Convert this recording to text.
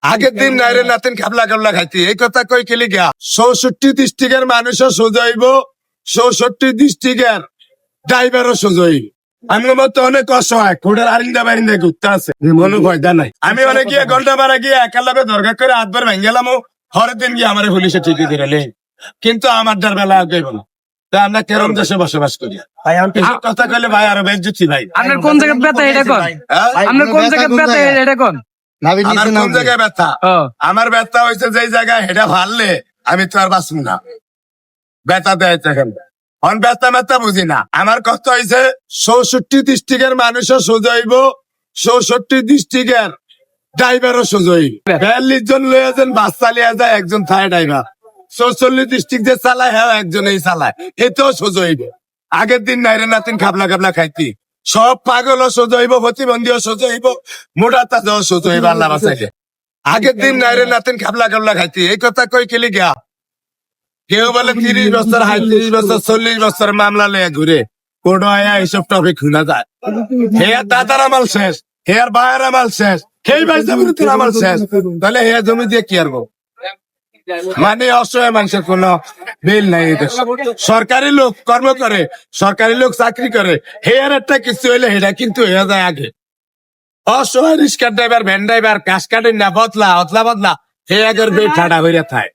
আগের দিন নাইরে নাতিন খাবলা খাবলা খাইতি এই কথা কই কেলি গিয়া 64 ডিস্ট্রিক্টের মানুষও সোজাইব 64 ডিস্ট্রিক্টের ড্রাইভারও সোজাইব আমি মতো অনেক অসহায় কোটার আরিন্দা বারিন্দা ঘুরতে আছে মনে ভয়দা নাই আমি অনেক গিয়ে ঘন্টা বাড়া গিয়ে একালাবে দরকার করে হাতবার ভেঙে গেলাম হরের দিন গিয়ে আমার পুলিশে ঠিকই দিলে কিন্তু আমার যার বেলা গেব না তা আমরা কেরম দেশে বসবাস করি ভাই আমি এই কথা কইলে ভাই আরো বেজ্জতি ভাই আপনার কোন জায়গায় ব্যথা এটা কোন হ্যাঁ? আপনার কোন জায়গায় ব্যথা এটা কোন আমার কোন জায়গায় ব্যথা ও আমার ব্যথা হয়েছে যে জায়গায় হেটা ভাললে আমি তো আর বাঁচব না ব্যথা দেয় এখন অন ব্যথা ব্যথা বুঝি না আমার কষ্ট হয়েছে 64 ডিস্ট্রিক্টের মানুষও সোজাইব 64 ডিস্ট্রিক্টের ড্রাইভারও সোজাইব 42 জন লয়েছেন বাস চালিয়ে যায় একজন থায় ড্রাইভার 44 ডিস্ট্রিক্ট যে চালায় হ্যাঁ একজনেই চালায় এতেও সোজাইব আগের দিন নাইরে নাতিন খাবলা খাবলা খাইতি সব পাগলও সোজাইব প্রতিবন্ধীও সোজাইব মোটা তাজাও সোজাইব আল্লাহ বাঁচাইলে আগের দিন নাইরে নাতিন খাবলা খাবলা খাইতি এই কথা কই কেলি গিয়া কেউ বলে 30 বছর 35 বছর 40 বছর মামলা লয়ে ঘুরে কোর্ট আয়া এইসব টপিক শুনা যায় হেয়ার দাদার আমল শেষ হেয়ার বায়ের আমল শেষ সেই ভাই জমির আমল শেষ তাহলে হেয়ার জমি দিয়ে কি আরবো মানে অসহায় মানুষের কোন বিল নাই এই দেশে। সরকারি লোক কর্ম করে সরকারি লোক চাকরি করে হেয়ার একটা কিছু হইলে হেটা কিন্তু হয়ে যায় আগে অসহায় রিক্সা ড্রাইভার ভ্যান ড্রাইভার কাজ কাটেন না বদলা অদলা বদলা হে আগের বেড ঠাডা হইয়া থাকে